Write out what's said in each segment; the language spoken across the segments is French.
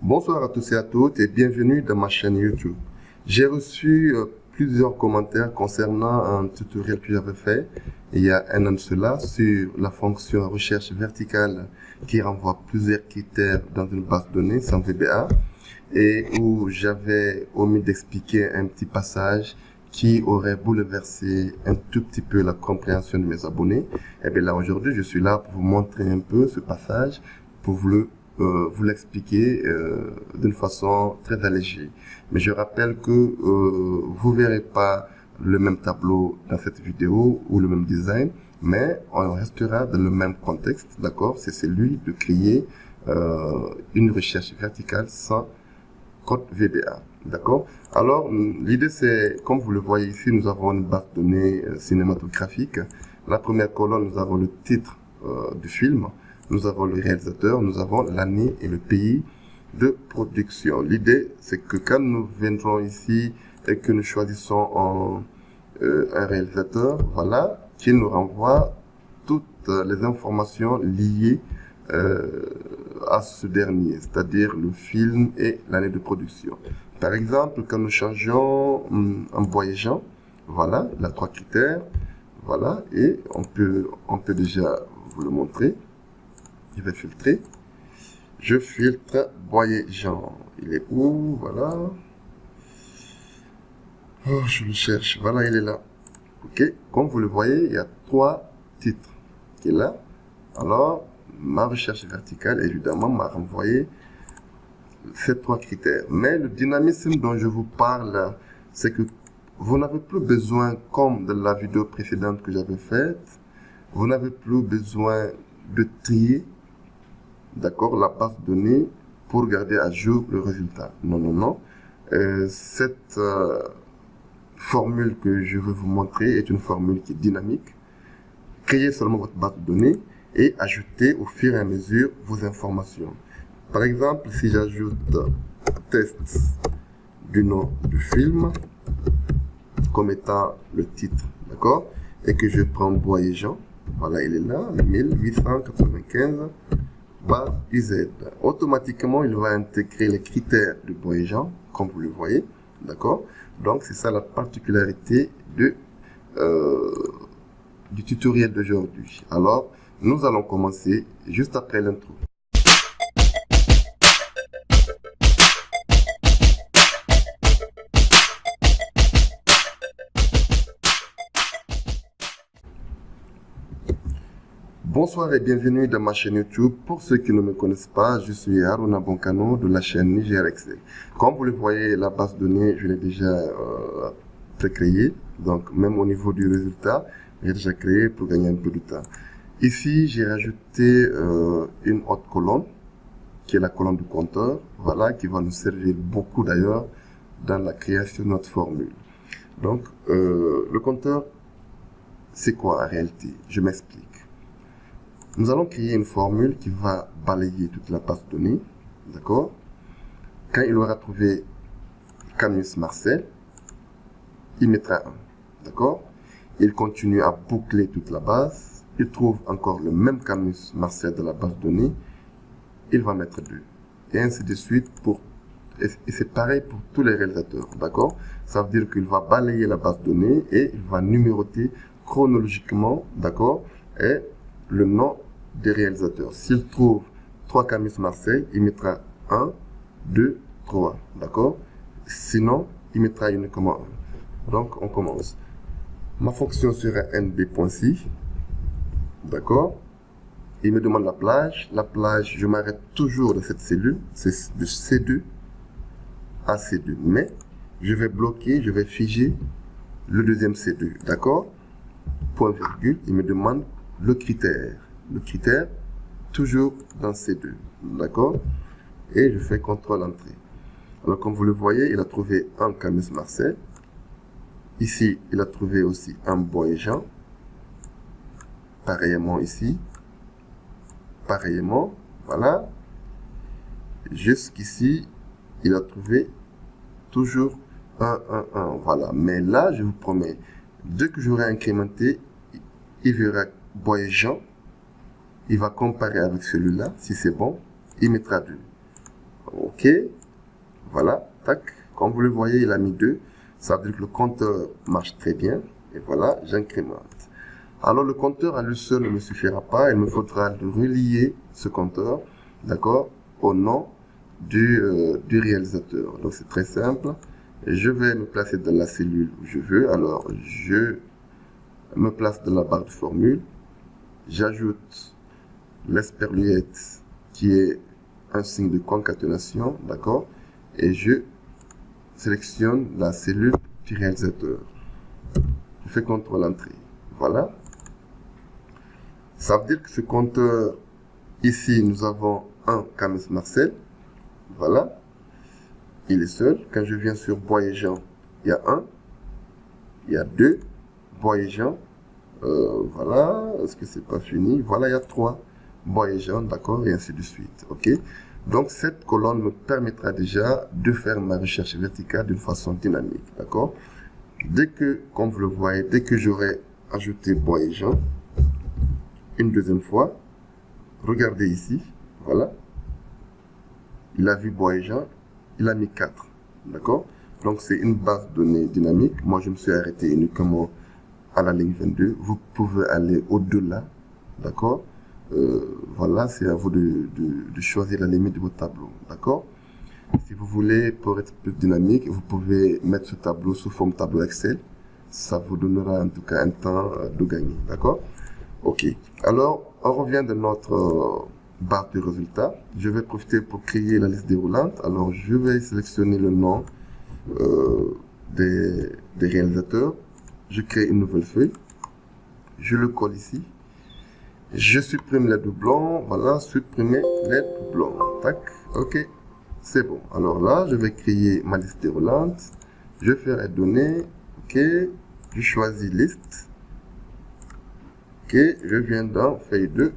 Bonsoir à tous et à toutes et bienvenue dans ma chaîne YouTube. J'ai reçu plusieurs commentaires concernant un tutoriel que j'avais fait il y a un an de cela sur la fonction recherche verticale qui renvoie plusieurs critères dans une base de données sans VBA et où j'avais omis d'expliquer un petit passage qui aurait bouleversé un tout petit peu la compréhension de mes abonnés. Et bien là aujourd'hui je suis là pour vous montrer un peu ce passage pour vous l'expliquer d'une façon très allégée. Mais je rappelle que vous verrez pas le même tableau dans cette vidéo ou le même design, mais on restera dans le même contexte, d'accord? C'est celui de créer une recherche verticale sans code VBA, d'accord? Alors, l'idée c'est, comme vous le voyez ici, nous avons une base de données cinématographique. La première colonne, nous avons le titre du film. Nous avons le réalisateur, nous avons l'année et le pays de production. L'idée, c'est que quand nous viendrons ici et que nous choisissons un réalisateur, voilà, qu'il nous renvoie toutes les informations liées à ce dernier, c'est-à-dire le film et l'année de production. Par exemple, quand nous changeons en voyageant, voilà, il a 3 critères, voilà, et on peut déjà vous le montrer. Je vais filtrer. Je filtre voyageant. Il est où? Voilà. Oh, je le cherche. Voilà, il est là. Ok. Comme vous le voyez, il y a 3 titres qui est là. Alors, ma recherche verticale, évidemment, m'a renvoyé ces 3 critères. Mais le dynamisme dont je vous parle, c'est que vous n'avez plus besoin, comme de la vidéo précédente que j'avais faite, vous n'avez plus besoin de trier, d'accord, la base de données pour garder à jour le résultat. Non, non, non. Cette formule que je veux vous montrer est une formule qui est dynamique. Créez seulement votre base de données et ajoutez au fur et à mesure vos informations. Par exemple, si j'ajoute test du nom du film comme étant le titre, d'accord, et que je prends voyageant, voilà, il est là, 1895 base UZ. Automatiquement, il va intégrer les critères de voyageant, comme vous le voyez, d'accord. Donc, c'est ça la particularité du tutoriel d'aujourd'hui. Alors, nous allons commencer juste après l'intro. Bonsoir et bienvenue dans ma chaîne YouTube. Pour ceux qui ne me connaissent pas, je suis Haruna Bonkano de la chaîne Niger Excel. Comme vous le voyez, la base de données, je l'ai déjà créée. Donc, même au niveau du résultat, j'ai déjà créé pour gagner un peu de temps. Ici, j'ai rajouté une autre colonne, qui est la colonne du compteur, voilà, qui va nous servir beaucoup d'ailleurs dans la création de notre formule. Donc, le compteur, c'est quoi en réalité? Je m'explique. Nous allons créer une formule qui va balayer toute la base de données, d'accord? Quand il aura trouvé Camus Marcel, il mettra 1, d'accord? Il continue à boucler toute la base, il trouve encore le même Camus Marcel de la base de données, il va mettre 2. Et ainsi de suite, et c'est pareil pour tous les réalisateurs, d'accord? Ça veut dire qu'il va balayer la base de données et il va numéroter chronologiquement, d'accord? Et le nom des réalisateurs. S'il trouve 3 Camus Marseille, il mettra 1, 2, 3. D'accord? Sinon, il mettra uniquement 1. Donc, on commence. Ma fonction sera nb.si. D'accord? Il me demande la plage. La plage, je m'arrête toujours de cette cellule. C'est de C2 à C2. Mais, je vais bloquer, je vais figer le deuxième C2. D'accord? Point virgule, il me demande le critère. Le critère, toujours dans C2. D'accord? Et je fais CTRL entrée. Alors, comme vous le voyez, il a trouvé un Camus Marcel. Ici, il a trouvé aussi un voyageant. Pareillement ici. Pareillement. Voilà. Jusqu'ici, il a trouvé toujours un. Voilà. Mais là, je vous promets, dès que j'aurai incrémenté, il verra voyageant. Il va comparer avec celui-là. Si c'est bon, il mettra 2. OK. Voilà, tac. Comme vous le voyez, il a mis 2. Ça veut dire que le compteur marche très bien. Et voilà, j'incrémente. Alors, le compteur à lui seul ne me suffira pas. Il me faudra relier ce compteur, d'accord, au nom du réalisateur. Donc, c'est très simple. Je vais me placer dans la cellule où je veux. Alors, je me place dans la barre de formule. J'ajoute l'esperluette qui est un signe de concaténation, d'accord, et je sélectionne la cellule du réalisateur. Je fais CTRL entrée. Voilà. Ça veut dire que ce compteur, ici, nous avons un Camis Marcel. Voilà. Il est seul. Quand je viens sur Bois et Jean, il y a 1. Il y a 2. Bois et Jean. Voilà. Est-ce que c'est pas fini? Voilà, il y a 3. Bois et Jean, d'accord, et ainsi de suite. OK? Donc, cette colonne me permettra déjà de faire ma recherche verticale d'une façon dynamique. D'accord? Dès que, comme vous le voyez, dès que j'aurai ajouté Bois et Jean, une deuxième fois, regardez ici, voilà. Il a vu Bois et Jean, il a mis 4. D'accord? Donc, c'est une base de données dynamique. Moi, je me suis arrêté uniquement à la ligne 22. Vous pouvez aller au-delà. D'accord? Voilà, c'est à vous de choisir la limite de votre tableau. D'accord? Si vous voulez, pour être plus dynamique, vous pouvez mettre ce tableau sous forme tableau Excel. Ça vous donnera en tout cas un temps de gagner. D'accord? OK. Alors, on revient de notre barre de résultats. Je vais profiter pour créer la liste déroulante. Alors, je vais sélectionner le nom des réalisateurs. Je crée une nouvelle feuille. Je le colle ici. Je supprime les doublons. Voilà, supprimer les doublons. Tac. OK. C'est bon. Alors là, je vais créer ma liste déroulante. Je ferai données. OK. Je choisis liste. OK. Je viens dans feuille 2.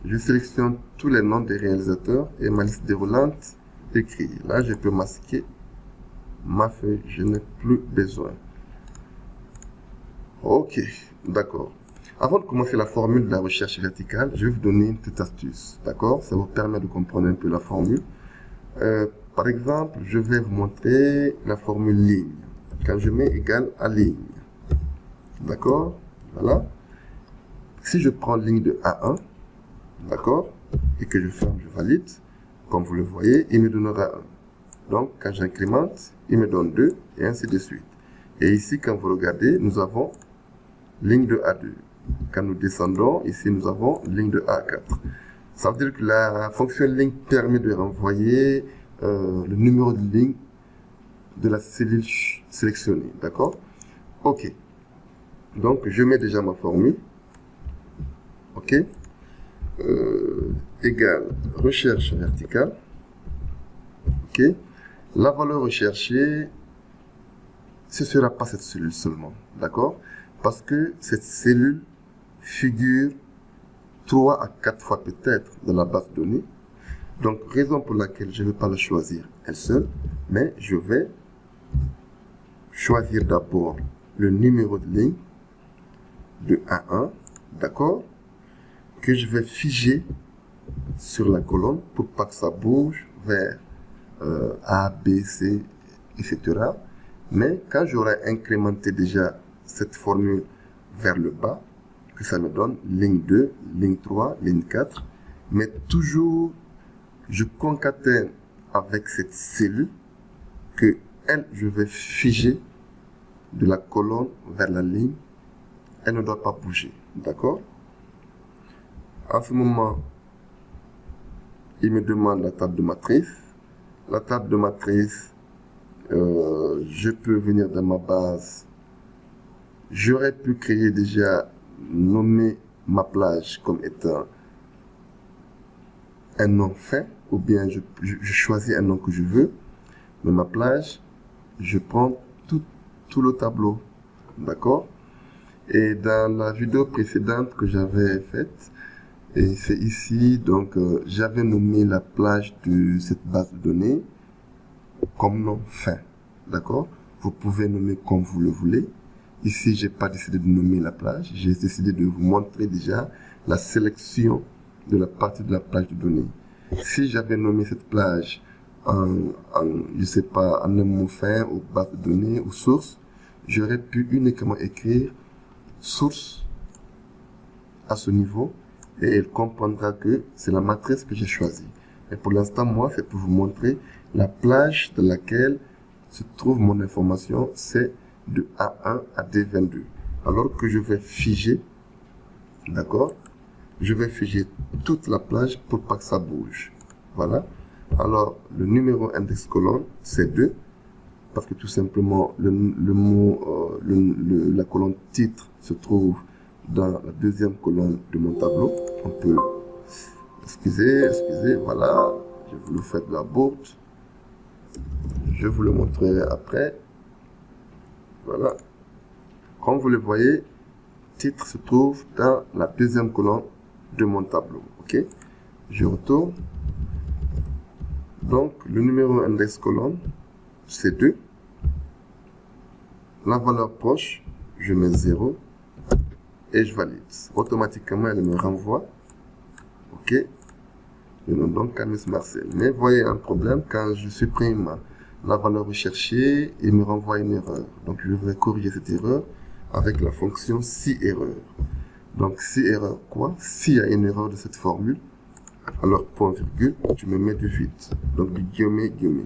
Je sélectionne tous les noms des réalisateurs et ma liste déroulante écrite. Là, je peux masquer ma feuille. Je n'ai plus besoin. OK. D'accord. Avant de commencer la formule de la recherche verticale, je vais vous donner une petite astuce. D'accord? Ça vous permet de comprendre un peu la formule. Par exemple, je vais vous montrer la formule ligne. Quand je mets égal à ligne. D'accord? Voilà. Si je prends ligne de A1, d'accord? Et que je ferme, je valide. Comme vous le voyez, il me donnera 1. Donc, quand j'incrémente, il me donne 2 et ainsi de suite. Et ici, quand vous regardez, nous avons ligne de A2. Quand nous descendons, ici, nous avons ligne de A4. Ça veut dire que la fonction ligne permet de renvoyer le numéro de ligne de la cellule sélectionnée. D'accord? OK. Donc, je mets déjà ma formule. OK? Égale recherche verticale. OK? La valeur recherchée, ce ne sera pas cette cellule seulement. D'accord? Parce que cette cellule figure 3 à 4 fois peut-être dans la base de données. Donc, raison pour laquelle je ne vais pas la choisir elle seule, mais je vais choisir d'abord le numéro de ligne de A1, d'accord, que je vais figer sur la colonne pour pas que ça bouge vers A, B, C, etc. Mais quand j'aurai incrémenté déjà cette formule vers le bas, que ça me donne ligne 2, ligne 3, ligne 4, mais toujours je concatène avec cette cellule que elle, je vais figer de la colonne vers la ligne. Elle ne doit pas bouger, d'accord? En ce moment, il me demande la table de matrice. La table de matrice, je peux venir dans ma base. J'aurais pu créer déjà, nommer ma plage comme étant un nom fin, ou bien je choisis un nom que je veux. Mais ma plage, je prends tout le tableau, d'accord? Et dans la vidéo précédente que j'avais faite, et c'est ici, donc j'avais nommé la plage de cette base de données comme nom fin, d'accord? Vous pouvez nommer comme vous le voulez. Ici, j'ai pas décidé de nommer la plage, j'ai décidé de vous montrer déjà la sélection de la partie de la plage de données. Si j'avais nommé cette plage je sais pas, en un mot fin, ou base de données, ou source, j'aurais pu uniquement écrire source à ce niveau et elle comprendra que c'est la matrice que j'ai choisie. Et pour l'instant, moi, c'est pour vous montrer la plage dans laquelle se trouve mon information, c'est de A1 à D22. Alors que je vais figer, d'accord? Je vais figer toute la plage pour pas que ça bouge. Voilà. Alors, le numéro index colonne, c'est 2, parce que tout simplement, la colonne titre se trouve dans la deuxième colonne de mon tableau. On peut, excusez, voilà, je vous le fais de la bourde. Je vous le montrerai après. Voilà. Comme vous le voyez, titre se trouve dans la deuxième colonne de mon tableau. Ok? Je retourne. Donc, le numéro index colonne, c'est 2. La valeur proche, je mets 0 et je valide. Automatiquement, elle me renvoie. Ok? Je nomme donc Camis Marcel. Mais voyez un problème, quand je supprime la valeur recherchée, il me renvoie une erreur. Donc, je vais corriger cette erreur avec la fonction si erreur. Donc, si erreur quoi? S'il y a une erreur de cette formule, alors point virgule, tu me mets du vide. Donc, du guillemets, guillemets.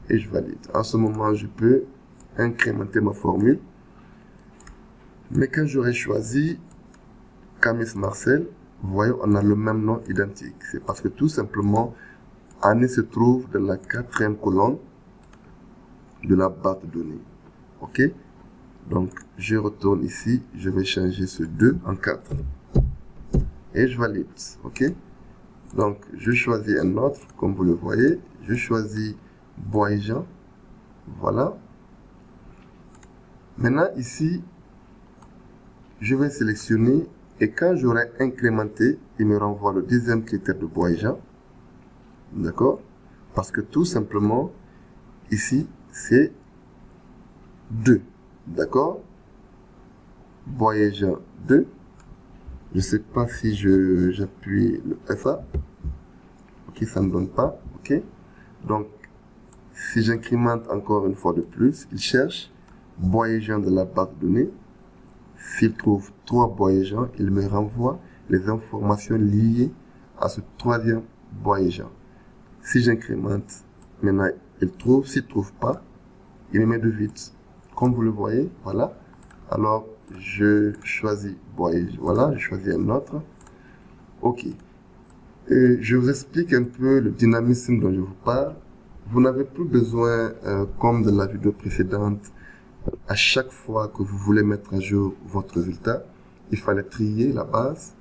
Et je valide. En ce moment, je peux incrémenter ma formule. Mais quand j'aurai choisi Camis Marcel, vous voyez, on a le même nom identique. C'est parce que tout simplement, Annie se trouve dans la 4e colonne de la base de données. Ok? Donc, je retourne ici, je vais changer ce 2 en 4. Et je valide. Ok? Donc, je choisis un autre, comme vous le voyez. Je choisis Bois et Jean. Voilà. Maintenant, ici, je vais sélectionner et quand j'aurai incrémenté, il me renvoie le deuxième critère de Bois et Jean. D'accord? Parce que tout simplement, ici, c'est 2. D'accord? Bois et Jean 2. Je ne sais pas si j'appuie le FA. Ok, ça ne donne pas. Ok. Donc, si j'incrémente encore une fois de plus, il cherche Bois et Jean de la base de données. S'il trouve 3 Bois et Jean, il me renvoie les informations liées à ce 3e Bois et Jean. Si j'incrémente, maintenant, il trouve. S'il ne trouve pas, il me met de vide. Comme vous le voyez, voilà. Alors, je choisis Bois et Jean. Voilà, je choisis un autre. Ok. Et je vous explique un peu le dynamisme dont je vous parle. Vous n'avez plus besoin, comme dans la vidéo précédente, à chaque fois que vous voulez mettre à jour votre résultat, il fallait trier la base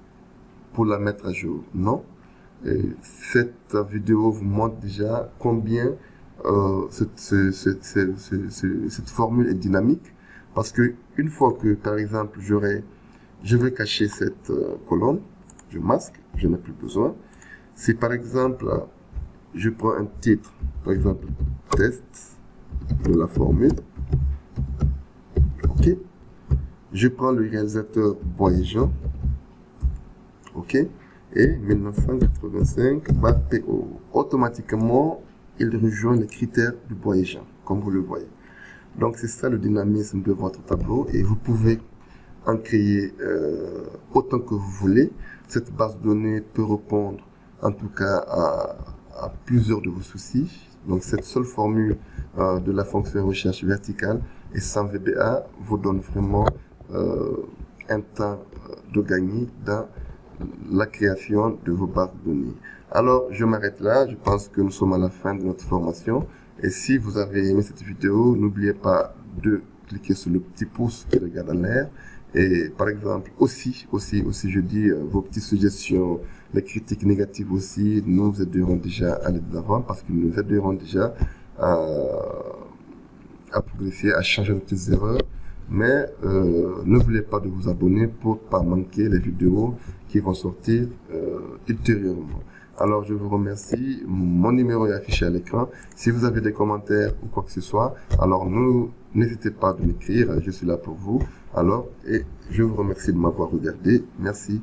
pour la mettre à jour. Non. Et cette vidéo vous montre déjà combien cette formule est dynamique. Parce que une fois que, par exemple, je vais cacher cette colonne, je masque, je n'ai plus besoin. Si par exemple, je prends un titre, par exemple, test de la formule, ok, je prends le réalisateur Bois et Jean, ok, et 1985 PO. Automatiquement, il rejoint les critères du Bois et Jean, comme vous le voyez. Donc, c'est ça le dynamisme de votre tableau et vous pouvez en créer autant que vous voulez. Cette base de données peut répondre en tout cas à plusieurs de vos soucis. Donc, cette seule formule de la fonction recherche verticale et sans VBA vous donne vraiment un temps de gagner dans la création de vos bases de données. Alors, je m'arrête là. Je pense que nous sommes à la fin de notre formation. Et si vous avez aimé cette vidéo, n'oubliez pas de cliquer sur le petit pouce qui regarde en l'air. Et par exemple, aussi, je dis vos petites suggestions, les critiques négatives aussi, nous aideront déjà à aller de l'avant parce qu'ils nous aideront déjà à progresser, à changer nos petites erreurs. Mais n'oubliez pas de vous abonner pour pas manquer les vidéos qui vont sortir ultérieurement. Alors, je vous remercie. Mon numéro est affiché à l'écran. Si vous avez des commentaires ou quoi que ce soit, alors n'hésitez pas à m'écrire. Je suis là pour vous. Alors, et je vous remercie de m'avoir regardé. Merci.